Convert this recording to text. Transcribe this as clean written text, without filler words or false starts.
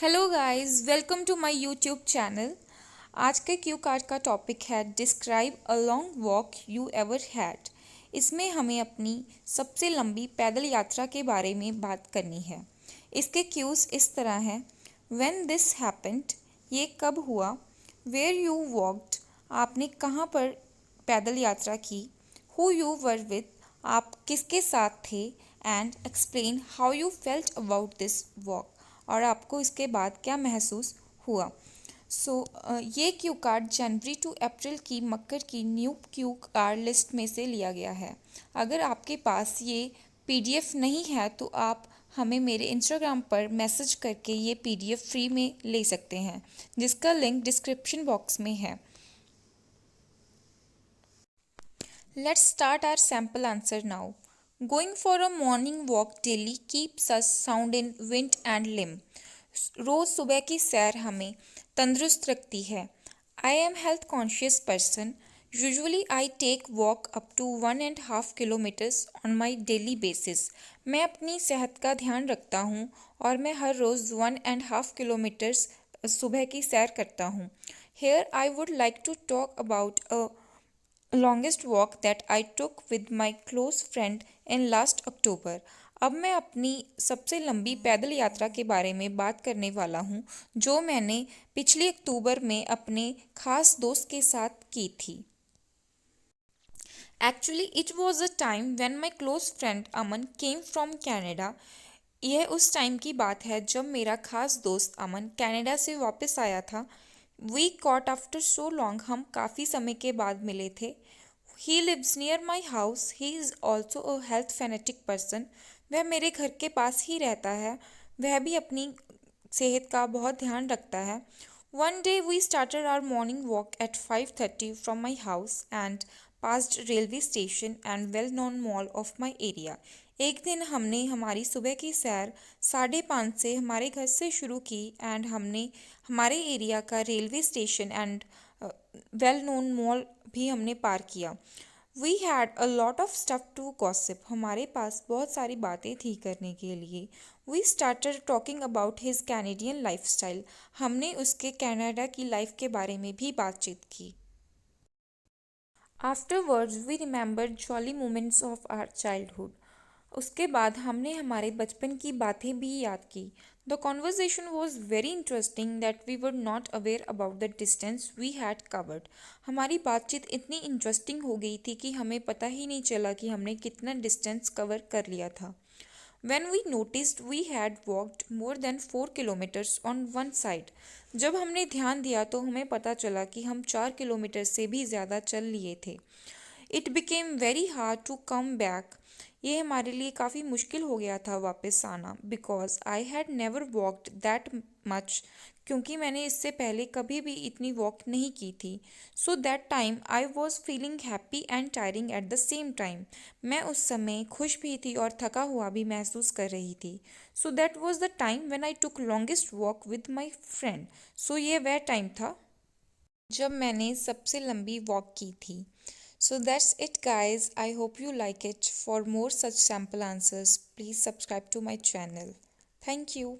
Hello guys, welcome to my YouTube channel. आज के cue card का टॉपिक है describe a long walk you ever had. इसमें हमें अपनी सबसे लंबी पैदल यात्रा के बारे में बात करनी है। इसके क्यूज इस तरह हैं। व्हेन दिस हैपेंड, ये कब हुआ। वेयर यू वॉकड, आपने कहाँ पर पैदल यात्रा की। हु यू वर विद, आप किसके साथ थे। And explain how you felt about this walk, और आपको इसके बाद क्या महसूस हुआ। ये क्यू कार्ड जनवरी टू अप्रैल की मकर की न्यू क्यू कार्ड लिस्ट में से लिया गया है। अगर आपके पास ये पीडीएफ नहीं है तो आप हमें मेरे इंस्टाग्राम पर मैसेज करके ये पीडीएफ फ्री में ले सकते हैं, जिसका लिंक डिस्क्रिप्शन बॉक्स में है। Let's start our sample answer now. Going for a morning walk daily keeps us sound in wind and limb. रोज सुबह की सैर हमें तंदुरुस्त रखती है। I am health conscious person. Usually I take walk up to 1.5 kilometres on my daily basis. मैं अपनी सेहत का ध्यान रखता हूँ और मैं हर रोज़ 1.5 किलोमीटर्स सुबह की सैर करता हूँ। Here I would like to talk about a longest walk that I took with my close friend in last October. अब मैं अपनी सबसे लंबी पैदल यात्रा के बारे में बात करने वाला हूँ, जो मैंने पिछले अक्टूबर में अपने खास दोस्त के साथ की थी। Actually it was a time when my close friend Aman came from Canada. यह उस टाइम की बात है जब मेरा खास दोस्त अमन कनाडा से वापस आया था। We caught after so long, हम काफ़ी समय के बाद मिले थे। He lives near my house, he is also a health fanatic person. वह मेरे घर के पास ही रहता है, वह भी अपनी सेहत का बहुत ध्यान रखता है। One day we started our morning walk at 5:30 from my house and passed railway station and well known mall of my area. एक दिन हमने हमारी सुबह की सैर 5:30 से हमारे घर से शुरू की एंड हमने हमारे एरिया का railway station and well known mall भी हमने पार किया। We had a lot of stuff to gossip, हमारे पास बहुत सारी बातें थी करने के लिए। We started talking about his Canadian life style, हमने उसके कनाडा की लाइफ के बारे में भी बातचीत की। Afterwards we remember jolly moments of our childhood, उसके बाद हमने हमारे बचपन की बातें भी याद की। The conversation was very interesting that we were not aware about the distance we had covered. हमारी बातचीत इतनी इंटरेस्टिंग हो गई थी कि हमें पता ही नहीं चला कि हमने कितना डिस्टेंस कवर कर लिया था। When we noticed we had walked more than 4 kilometers on one side, जब हमने ध्यान दिया तो हमें पता चला कि हम 4 किलोमीटर से भी ज़्यादा चल लिए थे। It became very hard to come back, ये हमारे लिए काफ़ी मुश्किल हो गया था वापस आना। Because I had never walked that much, क्योंकि मैंने इससे पहले कभी भी इतनी वॉक नहीं की थी। So that time I was feeling happy and tiring at the same time, मैं उस समय खुश भी थी और थका हुआ भी महसूस कर रही थी। So that was the time when I took longest walk with my friend. So ये वह टाइम था जब मैंने सबसे लंबी वॉक की थी। So that's it guys. I hope you like it. For more such sample answers, please subscribe to my channel. Thank you.